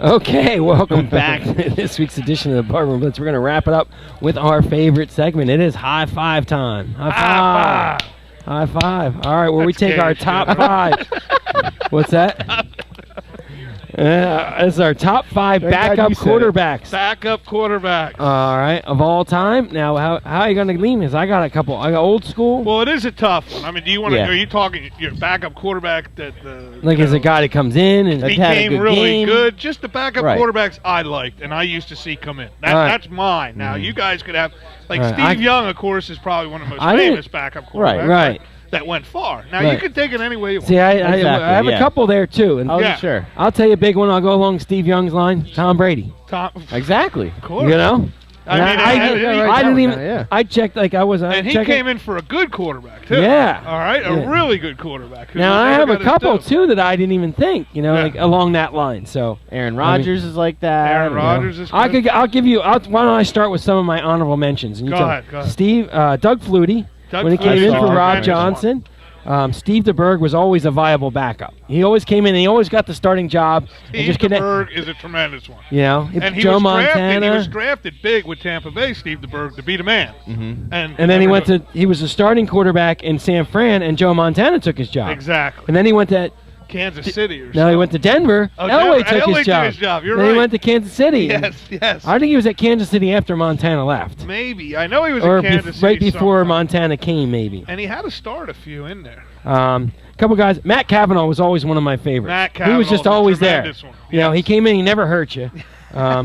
Okay, welcome back to this week's edition of the Barroom Blitz. We're going to wrap it up with our favorite segment. It is High Five time. High Five. High Five. All right, where we take our top 5. What's that? It's our top 5 backup quarterbacks. Backup quarterbacks. All right, of all time. Now, how are you going to lean this? I got a couple. I got old school. Well, it is a tough one. I mean, do you want to? Yeah. Are you talking your backup quarterback that like is a guy that comes in and became really game. good? Just the backup quarterbacks I liked and I used to see come in. That's mine. Now you guys could have Steve Young, of course, is probably one of the most famous backup quarterbacks. Right. That went far. Now you can take it any way you want. See, I have a couple there too. And sure. I'll tell you a big one. I'll go along Steve Young's line. Tom Brady. Exactly. Of course. You know. I didn't even. Yeah. I checked like I was. And he came in for a good quarterback too. Yeah. All right, a really good quarterback. Now I have a couple too that I didn't even think. You know, like along that line. So Aaron Rodgers is like that. Aaron Rodgers is good. I'll give you. Why don't I start with some of my honorable mentions? And go ahead. Steve, Doug Flutie, when he came in for Rob Johnson. Steve DeBerg was always a viable backup. He always came in and he always got the starting job. Steve DeBerg is a tremendous one. You know, and Joe Montana. He was drafted big with Tampa Bay, Steve DeBerg, to be the man. Mm-hmm. And then he was a starting quarterback in San Fran, and Joe Montana took his job. Exactly. And then he went to Kansas City or something. No, he went to Denver. Elway took his job. You're then right. He went to Kansas City. Yes. I think he was at Kansas City after Montana left. Maybe. I know he was at Kansas City. Right before Montana came, maybe. And he had to start a few in there. A couple guys. Matt Cavanaugh was always one of my favorites. Matt Cavanaugh, he was just always there. One. You know, he came in, he never hurt you. Well,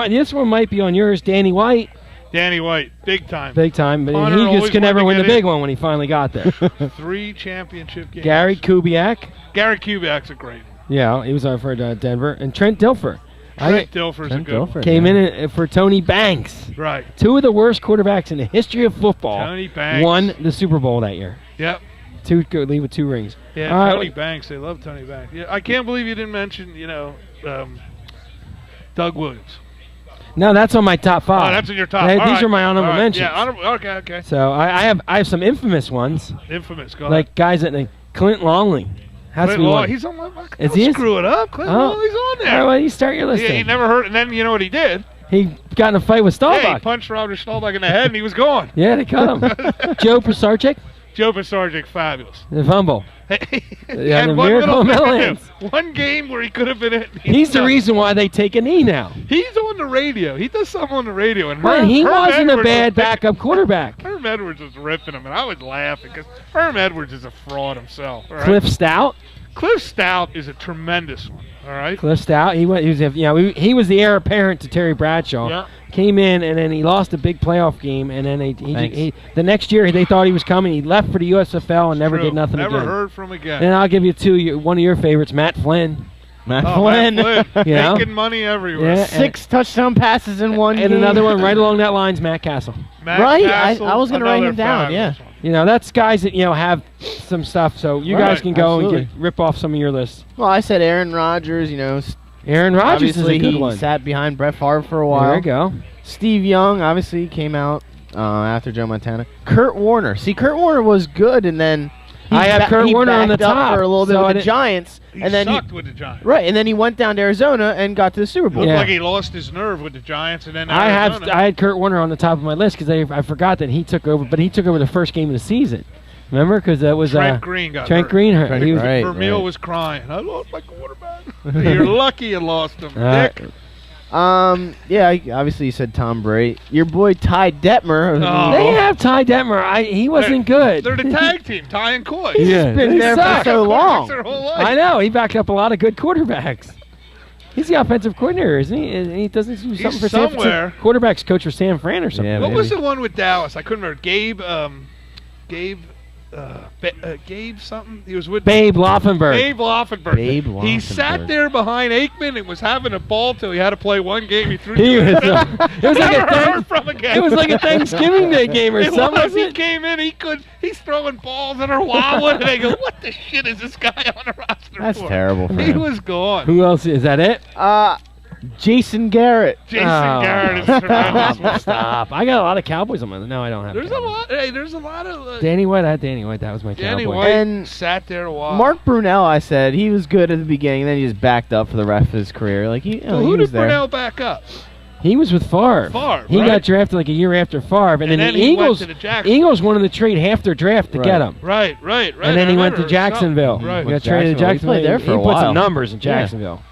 this one might be on yours, Danny White. Danny White, big time. But he just could never win the big one when he finally got there. 3 championship games. Gary Kubiak. Gary Kubiak's a great one. Yeah, he was on for Denver. And Trent Dilfer. Trent Dilfer's a good one. Came in for Tony Banks. Right. 2 of the worst quarterbacks in the history of football. Tony Banks. Won the Super Bowl that year. Yep. 2 could leave with 2 rings. Yeah, Tony Banks. They love Tony Banks. Yeah, I can't believe you didn't mention, Doug Williams. No, that's on my top 5. Oh, that's in your top. These are my honorable mentions. Yeah, okay. So I have some infamous ones. Infamous, go ahead. Like guys that Clint Longley. He's on my. Is he? Screw it up. Clint Longley's on there. All right, well, you start your list. Yeah, he never hurt. And then you know what he did? He got in a fight with Staubach. Yeah, he punched Roger Staubach in the head, and he was gone. Yeah, they cut him. Joe Pisarcik. Joe Pisarcik, fabulous. The fumble. Yeah, the Miracle Meadowlands. One game where he could have been it. He's the reason why they take a knee now. He's on the radio. He does something on the radio. And he wasn't a bad backup quarterback. Herm Edwards was ripping him, and I was laughing because Herm Edwards is a fraud himself. Right? Cliff Stout. Cliff Stout is a tremendous one. All right. Cliff Stout. He was the heir apparent to Terry Bradshaw. Yeah. Came in and then he lost a big playoff game, and then the next year they thought he was coming. He left for the USFL and never did nothing again. Never heard from again. And I'll give you one of your favorites, Matt Flynn. Matt Flynn. Making money everywhere. Yeah, 6 touchdown passes in one game. And another one right along that line's Matt Castle. I was going to write him down, yeah. You know, that's guys that, have some stuff, so you guys can go and rip off some of your lists. Well, I said Aaron Rodgers, Aaron Rodgers is a good one. He sat behind Brett Favre for a while. There you go. Steve Young, obviously, came out after Joe Montana. Kurt Warner. See, Kurt Warner was good, and then I have Kurt Warner on the top for a little bit with the Giants. He and then sucked with the Giants. Right, and then he went down to Arizona and got to the Super Bowl. Looked like he lost his nerve with the Giants, and then I had Kurt Warner on the top of my list because I forgot that he took over, but he took over the first game of the season. Remember, because that was Trent Green got Trent hurt. Green hurt. Vermeil was crying. I lost my quarterback. You're lucky you lost him, Dick. Obviously you said Tom Brady. Your boy Ty Detmer. They have Ty Detmer. He wasn't good. They're the tag team, Ty and Coy. He's been there for so long. I know. He backed up a lot of good quarterbacks. He's the offensive coordinator, isn't he? And he doesn't do something for San Francisco. Quarterbacks coach for San Fran or something. Yeah, what was the one with Dallas? I couldn't remember. Gabe something. He was with Babe Laufenberg. He sat there behind Aikman and was having a ball till he had to play one game. He threw. It was like a Thanksgiving Day game or something. He came in. He's throwing balls that are wobbling. And they go, "What the shit is this guy on the roster?" That's terrible. For he him. was gone. Who else is that? It? Jason Garrett. Jason Garrett is tremendous. Stop. I got a lot of Cowboys on my list. No, I don't have There's Cowboys. a lot. Hey, there's a lot of. Danny White. I had Danny White. That was my Danny Cowboy. White And sat there a while. Mark Brunell, I said, he was good at the beginning, then he just backed up for the rest of his career. Like he, So he who was did there. Brunell back up? He was with Favre. He got drafted like a year after Favre, and then the he Eagles. went to the Jacksonville. Eagles wanted to trade half their draft to get him. Right. And then he went to Jacksonville. Right. He got traded to Jacksonville. He played there for a He put while. some numbers in Jacksonville.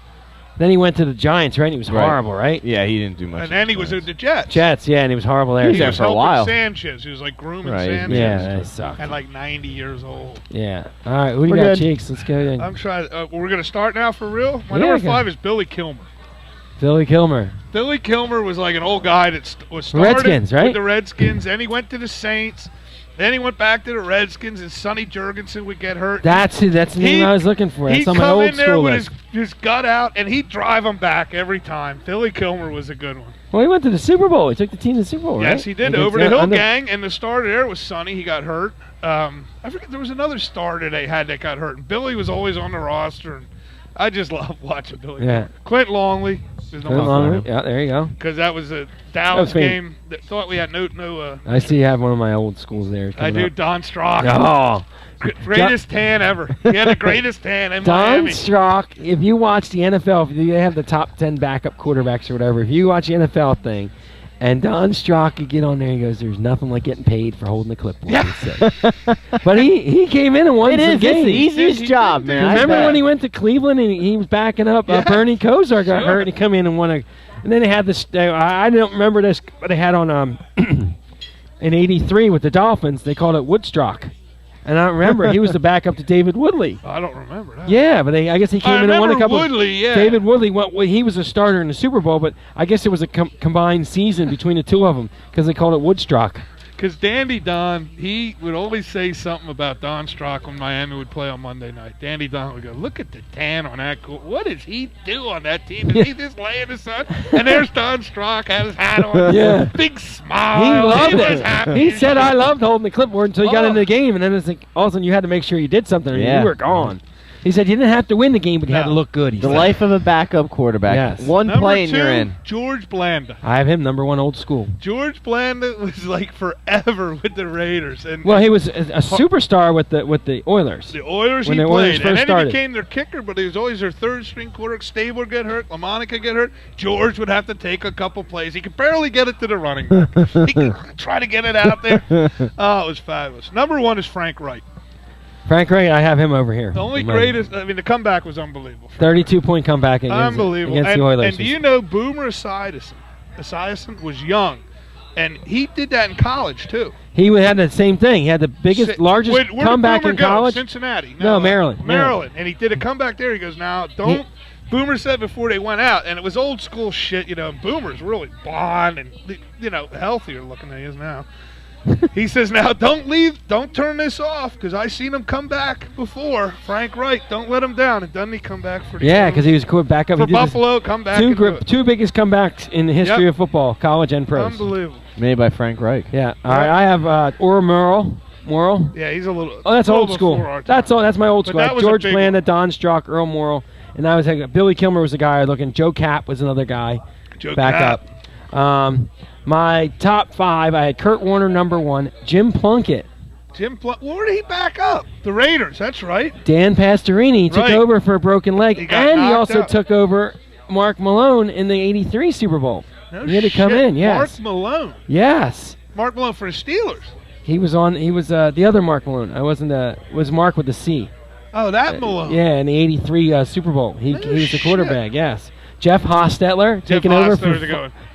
Then he went to the Giants, right? And he was horrible, right? Yeah, he didn't do much. And then he was at the Jets. Jets, yeah, and he was horrible there. He was He there was for a helping while. Sanchez. He was like grooming Right. Sanchez. Yeah, that sucked. At like 90 years old. Yeah. All right, who do you We're got, good. Cheeks? Let's go. I'm trying. We're going to start now for real? My Yeah, number go. 5 is Billy Kilmer. Billy Kilmer. Billy Kilmer was like an old guy that was started Redskins, right? with the Redskins. Then he went to the Saints. Then he went back to the Redskins, and Sonny Jurgensen would get hurt. That's the name I was looking for. That's He'd on my come old in there school with list. his gut out, and he'd drive him back every time. Billy Kilmer was a good one. Well, he went to the Super Bowl. He took the team to the Super Bowl, right? Yes, he did. Against Over the Hill under- Gang, and the starter there was Sonny. He got hurt. I forget, there was another starter they had that got hurt. And Billy was always on the roster. And I just love watching Billy. Yeah. Clint Longley. Yeah, there you go. Because that was a Dallas me. game that thought we had no. I see you have one of my old schools there. I do. Up. Don Strock. Oh. Greatest tan ever. He had the greatest tan in Don Miami. Strock, if you watch the NFL, if you have the top 10 backup quarterbacks or whatever, if you watch the NFL thing, and Don Strock could get on there, he goes, "There's nothing like getting paid for holding the clipboard." Yeah. He said. But he came in and won some It's games. the easiest job, man. I Remember bet. when he went to Cleveland and he was backing up? Bernie Kosar got hurt and he come in and won a. And then they had this. I don't remember this, but they had on in '83 with the Dolphins. They called it Woodstock. And I don't remember he was the backup to David Woodley. I don't remember that. Yeah, but I guess he came in and won a couple. Woodley, yeah. David Woodley he was a starter in the Super Bowl, but I guess it was a combined season between the two of them because they called it Woodstock. Because Dandy Don, he would always say something about Don Strock when Miami would play on Monday night. Dandy Don would go, "Look at the tan on that. What does he do on that team? Is he just lay in the sun?" And there's Don Strock, had his hat on. Yeah. Big smile. He loved was it. happy. He said, "I loved holding the clipboard until you got Oh. into the game, and then it's like all of a sudden you had to make sure you did something, or Yeah. you were gone." He said, "You didn't have to win the game, but you had to No. look good." He The said. life of a backup quarterback. Yes. One Number play and 2, you're in. George Blanda. I have him number 1 old school. George Blanda was like forever with the Raiders. And Well, he was a superstar with the Oilers. the Oilers when he the played. Oilers And first then started. he became their kicker, but he was always their third-string quarterback. Stable would get hurt. LaMonica get hurt. George would have to take a couple plays. He could barely get it to the running back. He could try to get it out there. Oh, it was fabulous. Number 1 is Frank Wright. Frank Wright, I have him over here. The only greatest, I mean, the comeback was unbelievable. 32-point comeback against Unbelievable. the Oilers. And do you know Boomer Esiason was young, and he did that in college, too. He had the same thing. He had the biggest, largest Where comeback did Boomer in go? college. Cincinnati. No, Maryland. Maryland. And he did a comeback there. He goes, "Now, don't." Boomer said before they went out, and it was old school shit, Boomer's really blonde and, healthier looking than he is now. He says, "Now, don't leave. Don't turn this off, because I seen him come back before. Frank Wright, don't let him down." And doesn't he come back for the Yeah, because he was backup. for He did this Buffalo, come back and do it. two biggest comebacks in the history of football, college and pros. Unbelievable. Made by Frank Reich. Yeah. All right, I have Ora Morrill. Yeah, he's a little. Oh, that's little old school. before our time. That's all. That's my old But school. that was a George big Blanda, one. Don Strock, Earl Morrill, and I was Billy Kilmer was the guy I was looking. Joe Cap was another guy. Joe back Cap. up. My top 5, I had Kurt Warner number 1, Jim Plunkett, Where did he back up? The Raiders. That's right. Dan Pastorini took Right. over for a broken leg, He got and he knocked also out. took over Mark Malone in the '83 Super Bowl. No he had to come shit. in. Yes. Mark Malone. Yes. Mark Malone for the Steelers. He was on. He was the other Mark Malone. I wasn't. Was Mark with the C? Oh, that Malone. Yeah, in the '83 Super Bowl, he was the shit. quarterback. Yes. Jeff Hostetler taking over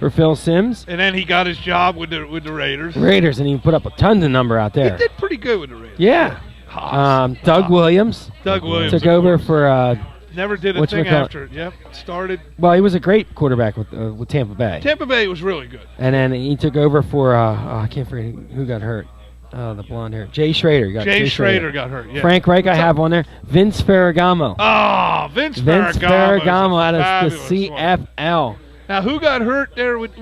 for Phil Simms. And then he got his job with the Raiders. Raiders, and he put up a ton of number out there. He did pretty good with the Raiders. Yeah. Haas. Doug Williams. Doug Williams took of over course. for. Never did a thing after it. Yep. Started. Well, he was a great quarterback with Tampa Bay. Tampa Bay was really good. And then he took over for I can't forget who got hurt. The blonde hair. Jay Schrader. Jay Schrader got hurt. Yeah. Frank Reich I have on there. Vince Ferragamo. Oh, Vince Ferragamo out of the fabulous CFL. one. Now, who got hurt there with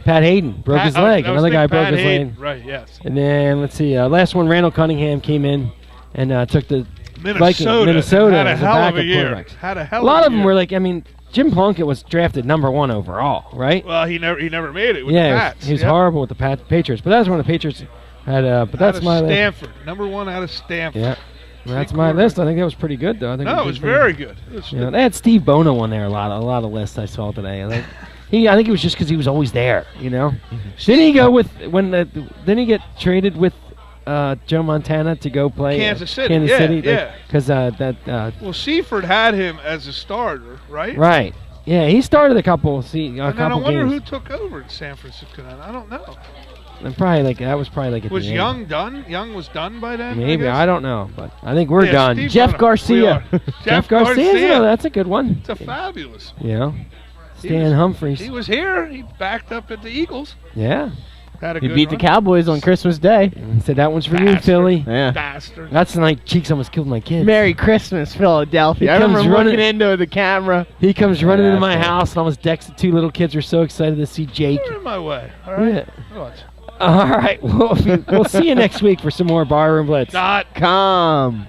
Pat Hayden broke his leg. Another guy broke his leg. Right. Yes. And then let's see. Last one, Randall Cunningham came in and took the Minnesota Minnesota had a as hell of a backup year. quarterbacks. Had a hell A lot of of them year. were like, I mean, Jim Plunkett was drafted #1 overall, right? Well, he never made it with Yeah, the Pats. he was horrible with the Patriots, but that's when the Patriots had. But that's my list. Stanford, #1 out of Stanford. Yeah, that's my list. I think that was pretty good, though. I think No, it was very good. They had Steve Bono on there a lot of lists I saw today. I think it was just because he was always there, you know. Didn't he go with didn't he get traded with Joe Montana to go play Kansas City? Kansas City, yeah. Because well, Seifert had him as a starter, right? Right. Yeah, he started a couple And then I wonder games. who took over in San Francisco. I don't know. And probably that was probably at Was the end. Young done? Young was done by then. Maybe I don't know, but I think we're Yeah, done. Steve Jeff Bono. Garcia. We are. Jeff Garcia. Garcia. That's a good one. It's a fabulous. Yeah. Stan Humphries. He was here. He backed up at the Eagles. Yeah. Had a He good beat run. the Cowboys on Christmas Day. And said that one's for you, Bastard. Philly. Yeah. Bastard. That's the night Cheeks almost killed my kids. Merry Christmas, Philadelphia. He I remember comes running- looking into the camera. He comes running into my Bastard. house and almost decks the 2 little kids. Were so excited to see Jake. You're in my way. All right. Yeah. What? All right. We'll see you next week for some more Barroom Blitz. Not. Come.